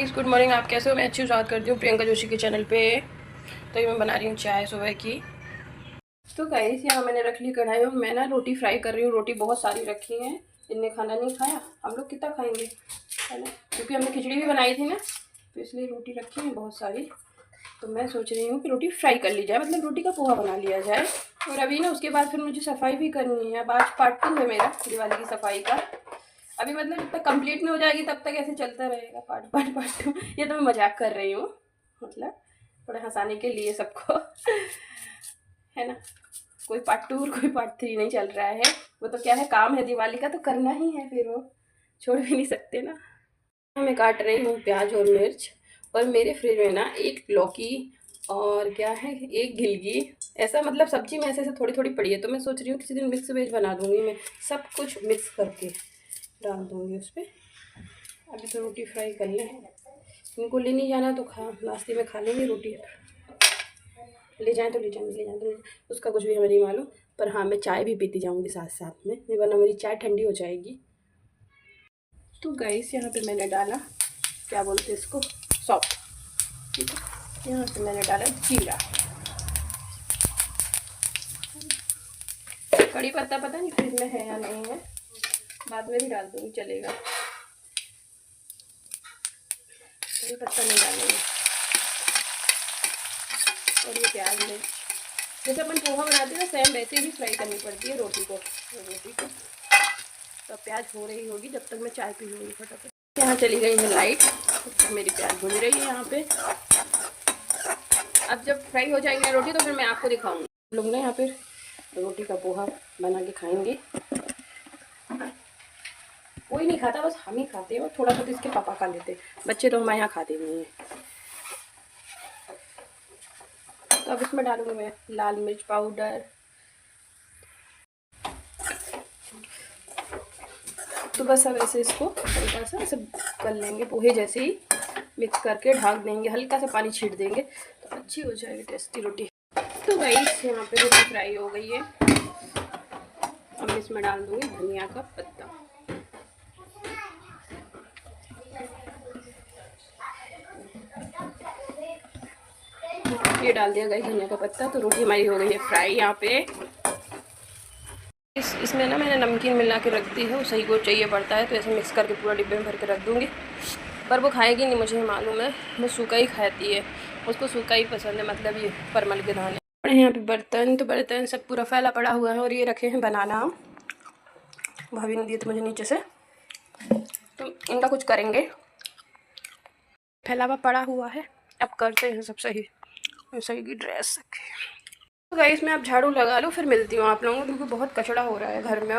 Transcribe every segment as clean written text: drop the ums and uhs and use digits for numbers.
Guys, good morning. आप कैसे हो? मैं अच्छी स्वागत करती हूँ प्रियंका जोशी के चैनल पे। तो ये मैं बना रही हूँ चाय सुबह की। तो गाइस, यहाँ मैंने रख ली कढ़ाई में। मैं ना रोटी फ्राई कर रही हूँ। रोटी बहुत सारी रखी है, इनने खाना नहीं खाया। हम लोग कितना खाएंगे, है ना, क्योंकि हमने खिचड़ी भी बनाई थी ना, तो इसलिए रोटी रखी है बहुत सारी। तो मैं सोच रही हूँ कि रोटी फ्राई कर ली जाए, मतलब रोटी का पोहा बना लिया जाए। और अभी ना उसके बाद फिर मुझे सफाई भी करनी है। अब आज पार्ट 2 है मेरा दिवाली की सफाई का। अभी मतलब जब तक कंप्लीट नहीं हो जाएगी तब तक ऐसे चलता रहेगा, पार्ट 2। ये तो मैं मजाक कर रही हूँ, मतलब थोड़ा हंसाने के लिए सबको, है ना। कोई पार्ट 2 और कोई पार्ट 3 नहीं चल रहा है। वो तो क्या है, काम है दिवाली का तो करना ही है, फिर वो छोड़ भी नहीं सकते ना। मैं काट रही हूँ प्याज और मिर्च। और मेरे फ्रिज में ना एक लौकी और क्या है, एक गिलगी, ऐसा मतलब सब्जी में ऐसे ऐसे थोड़ी थोड़ी पड़ी है। तो मैं सोच रही हूँ किसी दिन मिक्स वेज बना दूँगी, मैं सब कुछ मिक्स करके डाल दूँगी उस पर। अभी तो रोटी फ्राई कर लें, इनको ले नहीं जाना तो नाश्ते में खा लेंगे रोटी। ले जाएं तो ले जाएं, ले जाएं तो ले जाएं, उसका कुछ भी हमें नहीं मालूम। पर हाँ, मैं चाय भी पीती जाऊँगी साथ साथ में, नहीं वरना मेरी चाय ठंडी हो जाएगी। तो गाइस, यहाँ पे मैंने डाला, क्या बोलते हैं इसको, सौंफ। ठीक है, यहाँ पे मैंने डाला जीरा। कड़ी पत्ता पता नहीं फ्रिज में है या नहीं है, बाद में भी डाल दूँगी, चलेगा। कड़ी पत्ता नहीं डालेंगे। और ये प्याज में जैसे अपन पोहा बनाते हैं ना, सेम वैसे ही फ्राई करनी पड़ती है रोटी को। तो प्याज हो रही होगी जब तक मैं चाय पी लूँगी फटाफट। यहाँ चली गई है लाइट, तो मेरी प्याज भून रही है यहाँ पे। अब जब फ्राई हो जाएंगे रोटी तो फिर मैं आपको दिखाऊंगी। लोग ना यहाँ पे रोटी का पोहा बना के खाएंगे। कोई नहीं खाता, बस हम ही खाते हैं, और थोड़ा बहुत इसके पापा खा लेते हैं, बच्चे तो हमारे यहाँ खाते नहीं हैं। तो अब इसमें डालूंगी मैं लाल मिर्च पाउडर। तो बस अब ऐसे इसको हल्का सा ऐसे कर लेंगे, पोहे जैसे ही मिक्स करके ढक देंगे, हल्का सा पानी छीट देंगे तो अच्छी हो जाएगी टेस्टी रोटी। तो गाइस, यहाँ पे रोटी फ्राई हो गई है। अब इसमें डाल दूँगी धनिया का पत्ता। ये डाल दिया गाइस धनिया का पत्ता। तो रोटी हमारी हो गई है फ्राई यहाँ पे। इसमें ना मैंने नमकीन मिला के रख दी है, उसे को चाहिए पड़ता है, तो ऐसे मिक्स करके पूरा डिब्बे में भर के रख दूँगी। पर वो खाएगी नहीं, मुझे मालूम है, वो सूखा ही खाती है, उसको सूखा ही पसंद है, मतलब ये परमल के दाने। यहाँ पे बर्तन, तो बर्तन सब पूरा फैला पड़ा हुआ है। और ये रखे हैं बनाना, भाभी ने दिए थे मुझे नीचे से, तो इनका कुछ करेंगे। फैला हुआ पड़ा हुआ है, अब करते हैं सब सही। सही की ड्रेस रखे। तो गाइस, मैं अब झाड़ू लगा लूँ, फिर मिलती हूँ आप लोगों को, क्योंकि बहुत कचरा हो रहा है घर में।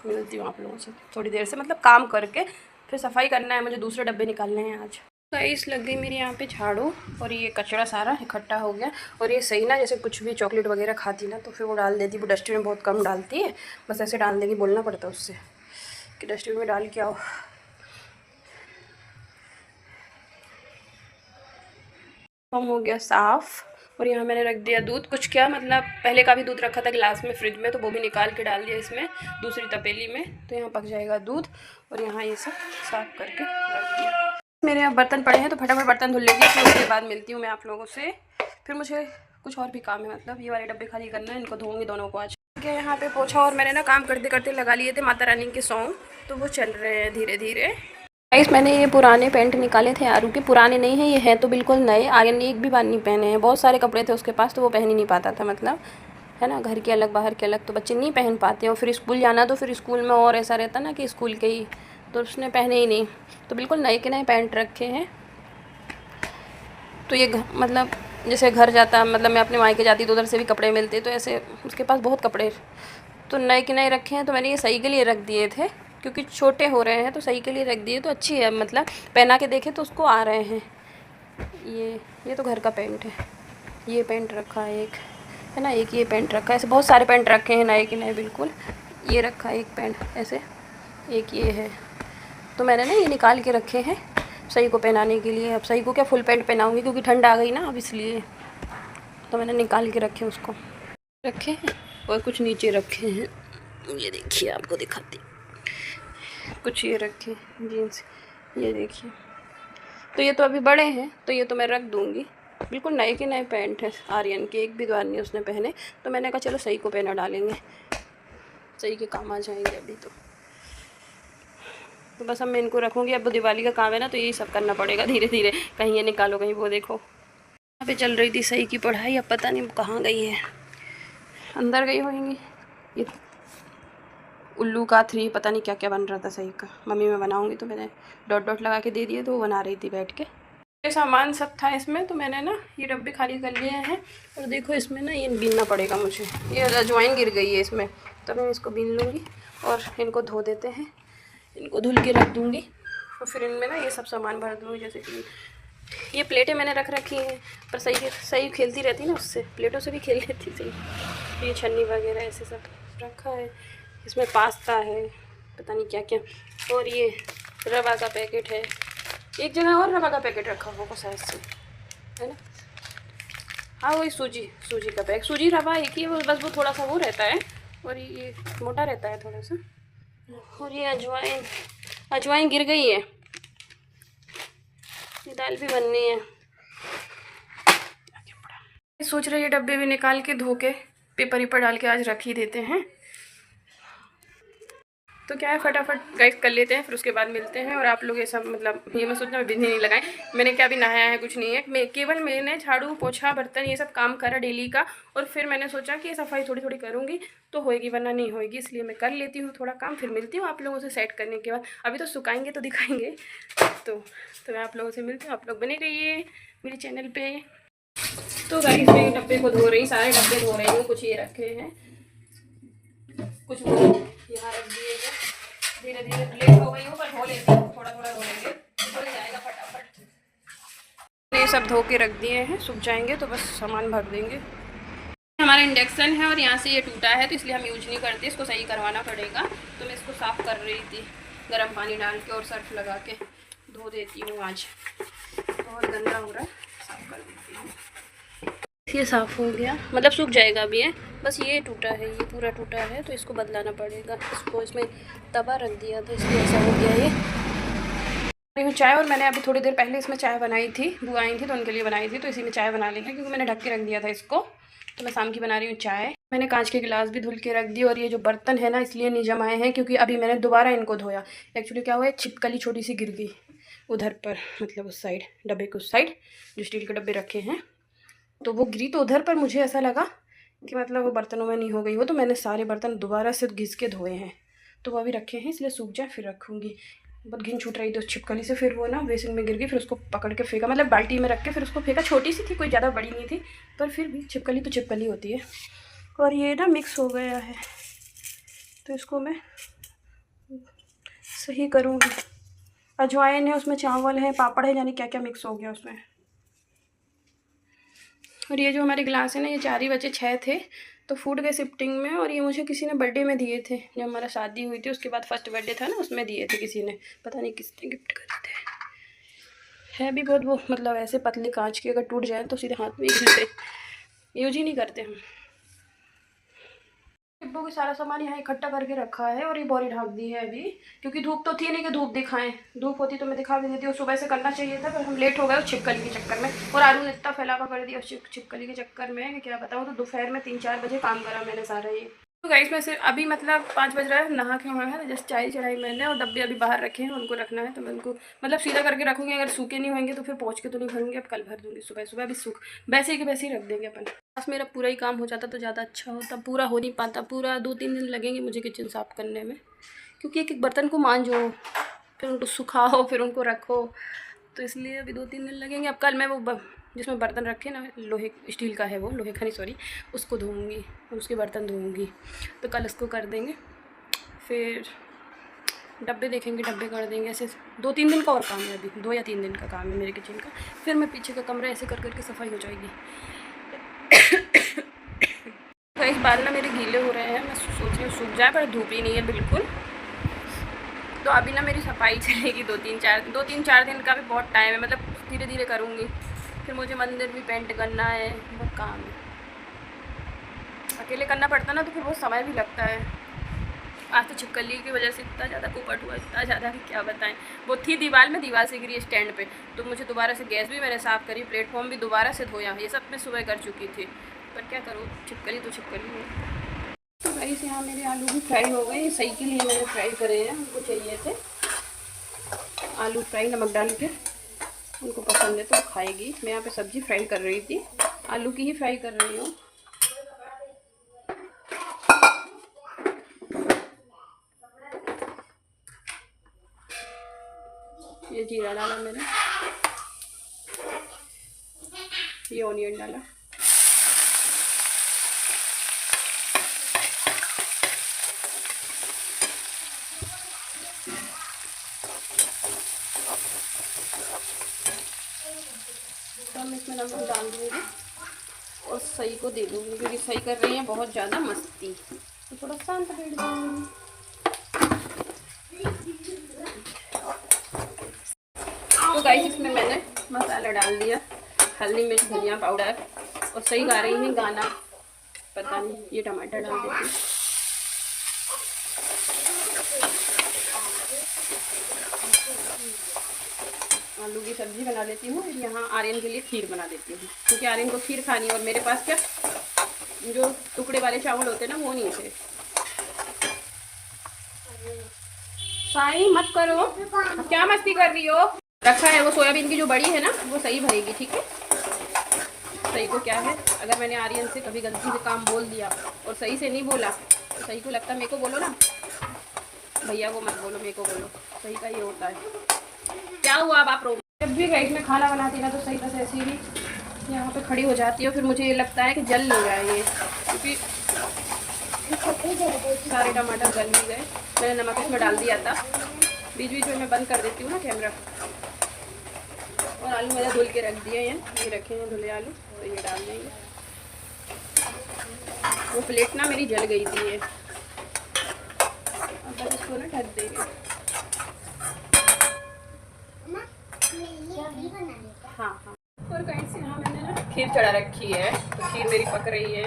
मिलती हूँ आप लोगों से थोड़ी देर से, मतलब काम करके फिर सफाई करना है मुझे, दूसरे डब्बे निकालने हैं आज। गाइस, लग गई मेरी यहाँ पे झाड़ू, और ये कचरा सारा इकट्ठा हो गया। और ये सही ना, जैसे कुछ भी चॉकलेट वगैरह खाती ना तो फिर वो डाल देती, वो डस्टबिन में बहुत कम डालती है, बस ऐसे डाल देगी, बोलना पड़ता है उससे कि डस्टबिन में डाल के आओ। कम हो गया साफ़। और यहाँ मैंने रख दिया दूध, कुछ क्या मतलब पहले का भी दूध रखा था गिलास में फ्रिज में, तो वो भी निकाल के डाल दिया इसमें दूसरी तपेली में, तो यहाँ पक जाएगा दूध। और यहाँ ये सब साफ करके रख दिया। मेरे यहाँ बर्तन पड़े हैं तो फटाफट बर्तन धुल लेंगे, फिर उसके बाद मिलती हूँ मैं आप लोगों से। फिर मुझे कुछ और भी काम है, मतलब ये वाले डब्बे खाली करना है, इनको धोऊंगी दोनों को आज। क्या यहाँ पे पोछा, और मैंने ना काम करते करते लगा लिए थे माता रानी के सॉन्ग, तो वो चल रहे हैं धीरे धीरे। गाइस, मैंने ये पुराने पैंट निकाले थे आरू के, पुराने नहीं हैं, ये हैं तो बिल्कुल नए, आगे एक भी बार नहीं पहने हैं। बहुत सारे कपड़े थे उसके पास, तो वो पहन ही नहीं पाता था, मतलब है ना, घर के अलग बाहर के अलग, तो बच्चे नहीं पहन पाते। और फिर स्कूल जाना, तो फिर स्कूल में और ऐसा रहता ना कि स्कूल के ही, तो उसने पहने ही नहीं, तो बिल्कुल नए के नए पैंट रखे हैं। तो ये मतलब जैसे घर जाता, मतलब मैं अपने मायके जाती तो उधर से भी कपड़े मिलते, तो ऐसे उसके पास बहुत कपड़े, तो नए के नए रखे हैं। तो मैंने ये सही के लिए रख दिए थे, क्योंकि छोटे हो रहे हैं, तो सही के लिए रख दिए, तो अच्छी है, मतलब पहना के देखे तो उसको आ रहे हैं। ये तो घर का पैंट है, ये पैंट रखा है एक, है ना, एक ये पैंट रखा है, ऐसे बहुत सारे पैंट रखे हैं नए के नए बिल्कुल। ये रखा है एक पैंट ऐसे, एक ये है, तो मैंने ना ये निकाल के रखे हैं सही को पहनाने के लिए। अब सही को क्या फुल पैंट पहनाऊँगी, क्योंकि ठंड आ गई ना अब, इसलिए तो मैंने निकाल के रखे उसको, रखे हैं। और कुछ नीचे रखे हैं, ये देखिए आपको दिखाती, कुछ ये रखे जीन्स, ये देखिए, तो ये तो अभी बड़े हैं, तो ये तो मैं रख दूँगी। बिल्कुल नए के नए पैंट है आर्यन के, एक भी बार नहीं उसने पहने, तो मैंने कहा चलो सही को पहना डालेंगे, सही के काम आ जाएंगे अभी तो बस अब मैं इनको रखूँगी। अब दिवाली का काम है ना, तो यही सब करना पड़ेगा धीरे धीरे। कहीं ये निकालो, कहीं वो देखो। यहाँ पे चल रही थी सही की पढ़ाई, अब पता नहीं कहाँ गई है, अंदर गई होंगी। ये उल्लू का 3 पता नहीं क्या क्या बन रहा था सही का। मम्मी मैं बनाऊँगी, तो मैंने डॉट डॉट लगा के दे दिए, तो वो बना रही थी बैठ के। ये सामान सब था इसमें, तो मैंने ना ये डब्बे खाली कर लिए हैं। और देखो इसमें ना ये बीनना पड़ेगा मुझे, ये अजवाइन गिर गई है इसमें, तो मैं इसको बीन लूँगी और इनको धो देते हैं, इनको धुल के रख दूँगी। और फिर इनमें ना ये सब सामान भर दूँगी। जैसे कि ये प्लेटें मैंने रख रखी हैं, पर सही खेलती रहती ना, उससे प्लेटों से भी खेल लेती सही। ये छन्नी वगैरह ऐसे सब रखा है। इसमें पास्ता है, पता नहीं क्या क्या। और ये रवा का पैकेट है, एक जगह और रवा का पैकेट रखा होगा शायद से, है ना। हाँ वही सूजी का पैक, सूजी रवा एक ही है, बस वो थोड़ा सा वो रहता है और ये मोटा रहता है थोड़ा सा। और ये अजवाइन गिर गई है, दाल भी बननी है। सोच रहे ये डब्बे भी निकाल के धो के पेपर वेपर डाल के आज रख ही देते हैं। तो क्या है, फटाफट गाइस कर लेते हैं, फिर उसके बाद मिलते हैं। और आप लोग ये सब मतलब ये मैं सोचना मैं बिजली नहीं लगाएं, मैंने क्या अभी नहाया है कुछ नहीं है, केवल मैंने झाड़ू पोछा बर्तन ये सब काम करा डेली का। और फिर मैंने सोचा कि सफाई थोड़ी थोड़ी करूँगी तो होएगी, वरना नहीं होएगी, इसलिए मैं कर लेती हूँ थोड़ा काम। फिर मिलती हूँ आप लोगों से सेट करने के बाद। अभी तो सुखाएंगे तो दिखाएंगे, तो मैं आप लोगों से मिलती हूँ। आप लोग बने रहिए मेरे चैनल पर। तो गाइस मैं डब्बे को धो रही, सारे डब्बे धो रही हूँ। कुछ ये रखे हैं, कुछ यहाँ रख दिए हैं। धीरे धीरे लेट हो गई हूँ, पर धो लेती हूँ, थोड़ा थोड़ा धो लेंगे तो हो जाएगा फटाफट। ये सब धो के रख दिए हैं, सूख जाएंगे तो बस सामान भर देंगे। हमारा इंडक्शन है और यहाँ से ये टूटा है, तो इसलिए हम यूज नहीं करते, इसको सही करवाना पड़ेगा। तो मैं इसको साफ़ कर रही थी, गर्म पानी डाल के और सर्फ लगा के धो देती हूँ। आज बहुत गंदा हो रहा है, साफ़ कर देती हूँ। ये साफ़ हो गया, मतलब सूख जाएगा अभी है। बस ये टूटा है, ये पूरा टूटा है, तो इसको बदलाना पड़ेगा। इसको इसमें तवा रख दिया था, इसलिए ऐसा हो गया ये। चाय, और मैंने अभी थोड़ी देर पहले इसमें चाय बनाई थी, बुआ आई थी तो उनके लिए बनाई थी, तो इसी में चाय बना लेंगे, क्योंकि मैंने ढक के रख दिया था इसको। तो मैं शाम की बना रही हूँ चाय। मैंने कांच के गिलास भी धुल के रख दिए। और ये जो बर्तन है ना, इसलिए नहीं जमाए हैं क्योंकि अभी मैंने दोबारा इनको धोया। एक्चुअली क्या हुआ, छिपकली छोटी सी गिर गई उधर पर, मतलब उस साइड डब्बे के उस साइड जो स्टील के डब्बे रखे हैं, तो वो गिरी। तो उधर पर मुझे ऐसा लगा कि मतलब वो बर्तनों में नहीं हो गई हो, तो मैंने सारे बर्तन दोबारा से घिस के धोए हैं। तो वो अभी रखे हैं, इसलिए सूख जाए फिर रखूँगी। बहुत घिन छूट रही थी उस छिपकली से, फिर वो ना बेसिन में गिर गई, फिर उसको पकड़ के फेंका, मतलब बाल्टी में रख के फिर उसको फेंका। छोटी सी थी, कोई ज़्यादा बड़ी नहीं थी, पर फिर भी छिपकली तो छिपकली होती है। और ये ना मिक्स हो गया है, तो इसको मैं सही करूँगी। अजवाइन है उसमें, चावल है, पापड़ है, यानी क्या क्या मिक्स हो गया उसमें। और ये जो हमारे गिलास है ना, ये 4 ही बचे, 6 थे तो फूट गए शिफ्टिंग में। और ये मुझे किसी ने बर्थडे में दिए थे, जब हमारा शादी हुई थी उसके बाद फर्स्ट बर्थडे था ना, उसमें दिए थे किसी ने, पता नहीं किसने गिफ्ट करे थे। है भी बहुत वो, मतलब ऐसे पतले कांच के, अगर टूट जाए तो सीधे हाथ में यूज ही नहीं करते हम। डिब्बों के सारा सामान यहाँ इकट्ठा करके रखा है। और ये बोरी ढाक दी है अभी, क्योंकि धूप तो थी नहीं कि धूप दिखाएं, धूप होती तो मैं दिखा भी देती हूँ। सुबह से करना चाहिए था, पर हम लेट हो गए उस छिपकली के चक्कर में। और आलू ने इतना फैलावा कर दिया उस छिपकली के चक्कर में कि क्या बताऊँ। तो दोपहर में 3-4 बजे काम करा मैंने सारा ये। तो गाइस में से अभी मतलब 5 बज रहा है, नहा के हुए हैं, तो जस्ट चाय चढ़ाई मैंने। और डब्बे अभी बाहर रखे हैं, उनको रखना है, तो मैं उनको मतलब सीधा करके रखूँगी। अगर सूखे नहीं होंगे तो फिर पहुँच के तो नहीं भरूँगी, अब कल भर दूँगी सुबह सुबह। अभी सूख वैसे ही रख देंगे अपन। बस मेरा पूरा ही काम हो जाता तो ज़्यादा अच्छा होता, पूरा हो नहीं पाता। पूरा 2-3 दिन लगेंगे मुझे किचन साफ़ करने में, क्योंकि एक एक बर्तन को मांजो, फिर उनको सुखाओ, फिर उनको रखो, तो इसलिए अभी 2-3 दिन लगेंगे। अब कल मैं वो जिसमें बर्तन रखे ना, लोहे स्टील का है वो, लोहे का नहीं सॉरी, उसको धोऊंगी, उसके बर्तन धोऊंगी, तो कल उसको कर देंगे। फिर डब्बे देखेंगे, डब्बे कर देंगे। ऐसे 2-3 दिन का और काम है, अभी 2 या 3 दिन का काम है मेरे किचन का। फिर मैं पीछे का कमरा ऐसे कर करके सफाई हो जाएगी। तो इस बार ना मेरे गीले हो रहे हैं, मैं सोच रही हूँ सूख जाए, पर धूप ही नहीं है बिल्कुल। तो अभी ना मेरी सफाई चलेगी 2-3-4 दिन का भी बहुत टाइम है, मतलब धीरे धीरे करूँगी। फिर मुझे मंदिर भी पेंट करना है, बहुत काम है। अकेले करना पड़ता ना, तो फिर बहुत समय भी लगता है। आज तो छिपकली की वजह से इतना ज़्यादा कुपट हुआ, इतना ज़्यादा कि क्या बताएं। वो थी दीवार में, दीवार से गिरी स्टैंड पे, तो मुझे दोबारा से गैस भी मैंने साफ़ करी, प्लेटफॉर्म भी दोबारा से धोया, ये सब मैं सुबह कर चुकी थी, पर क्या करूँ, छिपकली तो छिपकली है। तो गाइस यहाँ मेरे आलू भी फ्राई हो गए, सही के लिए मैंने फ्राई करे हैं, उनको चाहिए थे आलू फ्राई नमक डाल के, उनको पसंद है तो खाएगी। मैं यहाँ पे सब्ज़ी फ्राई कर रही थी, आलू की ही फ्राई कर रही हूँ। ये जीरा डाला मैंने, ये ऑनियन डाला, तो हम इसमें नमक डाल दूँगी और सही को दे दूँगी, क्योंकि सही कर रही है बहुत ज़्यादा मस्ती, तो थोड़ा शांत बैठ जाऊँगी। तो गाइस इसमें मैंने मसाला डाल दिया, हल्दी मिर्च धनिया पाउडर, और सही गा रही है गाना, पता नहीं, ये टमाटर डाल देती हूँ। आलू की सब्ज़ी बना लेती हूँ, यहाँ आर्यन के लिए खीर बना देती हूँ, क्योंकि आर्यन को खीर खानी है, और मेरे पास क्या जो टुकड़े वाले चावल होते हैं ना, वो नहीं थे। साई मत करो, क्या मस्ती कर रही हो। रखा है वो सोयाबीन की जो बड़ी है ना, वो सही भरेगी, ठीक है। सही को क्या है, अगर मैंने आर्यन से कभी गलती से काम बोल दिया और सही से नहीं बोला, तो सही को लगता है मेरे को बोलो ना, भैया को मत बोलो, मेरे को बोलो, सही का ये होता है। क्या हुआ अब आप रो। जब भी गाइस में खाना बनाती ना, तो सही तरह से ऐसे ही यहाँ पे खड़ी हो जाती है, फिर मुझे ये लगता है कि जल नहीं जाए ये, क्योंकि सारे टमाटर गल नहीं गए। मैंने नमक इसमें डाल दिया था, बीच बीच में मैं बंद कर देती हूँ ना कैमरा। और आलू मैंने धुल के रख दिए हैं, ये रखे हैं धुले आलू, तो ये डाल देंगे। वो प्लेट ना मेरी जल गई थी ये, अब बस इसको ना ढक देंगे। हाँ हाँ। और कहीं से यहाँ मैंने ना खीर चढ़ा रखी है, तो खीर मेरी पक रही है।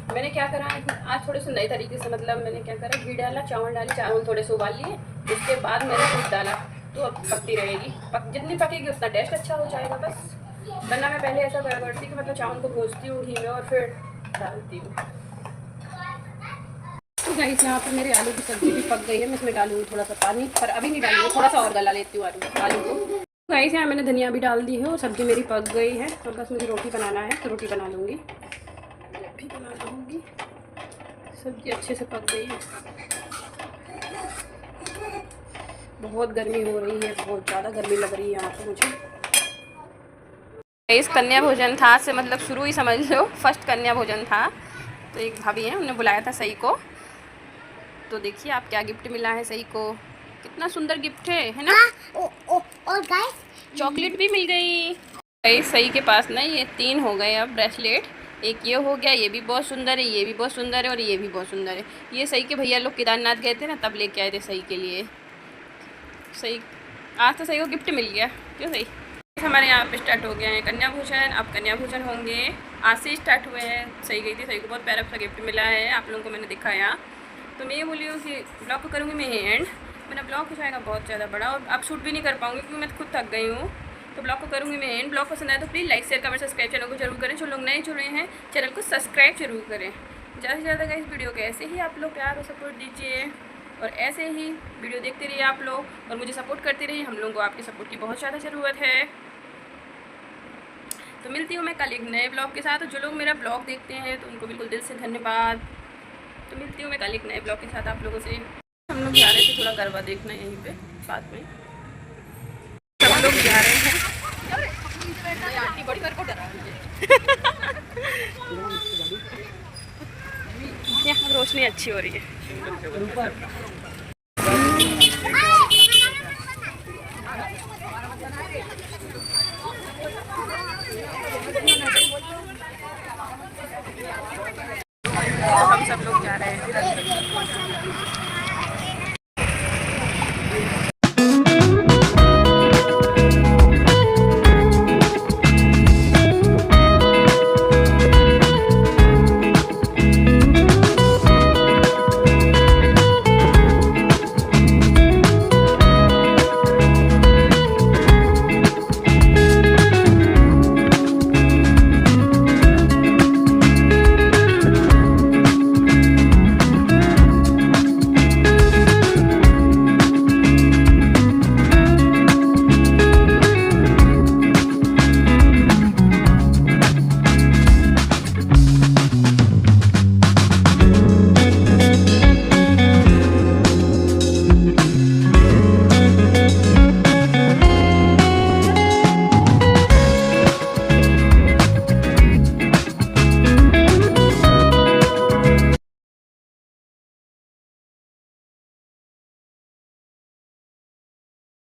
मैंने क्या करा आज थोड़े से नए तरीके से, मतलब मैंने क्या करा, घी डाला, चावल डाली, चावल थोड़े से उबाल लिए, उसके बाद मैंने दूध डाला, तो अब पकती रहेगी, जितनी पकेगी उतना टेस्ट अच्छा हो जाएगा बस। वरना मैं पहले ऐसा करा करती कि मतलब चावल को भूजती हूँ घी में और फिर डालती हूँ। तो गाइस यहाँ पर मेरे आलू की सब्ज़ी भी पक गई है, मैं इसमें डालूँगी थोड़ा सा पानी, पर अभी नहीं डालूँगी, थोड़ा सा और गला लेती हूँ आलू को। गाइस यहाँ मैंने धनिया भी डाल दी है और सब्ज़ी मेरी पक गई है, तो बस मुझे रोटी बनाना है, तो रोटी बना लूँगी, भी बना लूँगी। सब्ज़ी अच्छे से पक गई है, बहुत गर्मी हो रही है, बहुत ज़्यादा गर्मी लग रही है यहाँ पर मुझे। इस कन्या भोजन था से मतलब शुरू ही समझ लो, फर्स्ट कन्या भोजन था। तो एक भाभी हैं, उन्होंने बुलाया था सही को, तो देखिए आप क्या गिफ्ट मिला है सही को, कितना सुंदर गिफ्ट है ना। और गाइस चॉकलेट भी मिल गई। गाइस सही के पास ना ये 3 हो गए अब ब्रेसलेट, एक ये हो गया, ये भी बहुत सुंदर है, ये भी बहुत सुंदर है, और ये भी बहुत सुंदर है। ये सही के भैया लोग केदारनाथ गए थे ना, तब लेके आए थे सही के लिए। सही आज तो सही को गिफ्ट मिल गया, क्यों सही। हमारे यहाँ पे स्टार्ट हो गया है कन्या भोजन, अब कन्या भोजन होंगे, आज से स्टार्ट हुए हैं। सही गई थी, सही को बहुत प्यारा सा गिफ्ट मिला है, आप लोगों को मैंने दिखाया। तो मैं ये बोली हूँ कि ब्लॉग को करूँगी मैं एंड, मेरा ब्लॉग हो जाएगा बहुत ज़्यादा बड़ा, और अब शूट भी नहीं कर पाऊँगी क्योंकि मैं खुद थक गई हूँ। तो ब्लॉग को करूँगी मैं एंड। ब्लॉग पसंद आए तो please like share comment subscribe channel को जरूर करें, जो लोग नए जुड़े हैं चैनल को सब्सक्राइब जरूर करें। ज़्यादा से ज़्यादा इस वीडियो को ऐसे ही आप लोग प्यार और सपोर्ट दीजिए, और ऐसे ही वीडियो देखते रहिए आप लोग, और मुझे सपोर्ट करते रहिए। हम लोगों को आपकी सपोर्ट की बहुत ज़्यादा ज़रूरत है। तो मिलती हूँ मैं कल एक नए ब्लॉग के साथ। जो लोग मेरा ब्लॉग देखते हैं तो उनको बिल्कुल दिल से धन्यवाद। तो मिलती हूँ मैं कल एक नए ब्लॉग के साथ आप लोगों से। हम लोग जा रहे थे थोड़ा गरबा देखना यहीं पे बाद में, सब लोग जा रहे हैं। आंटी बड़ी मेरे को डरा यहाँ रोशनी अच्छी हो रही है।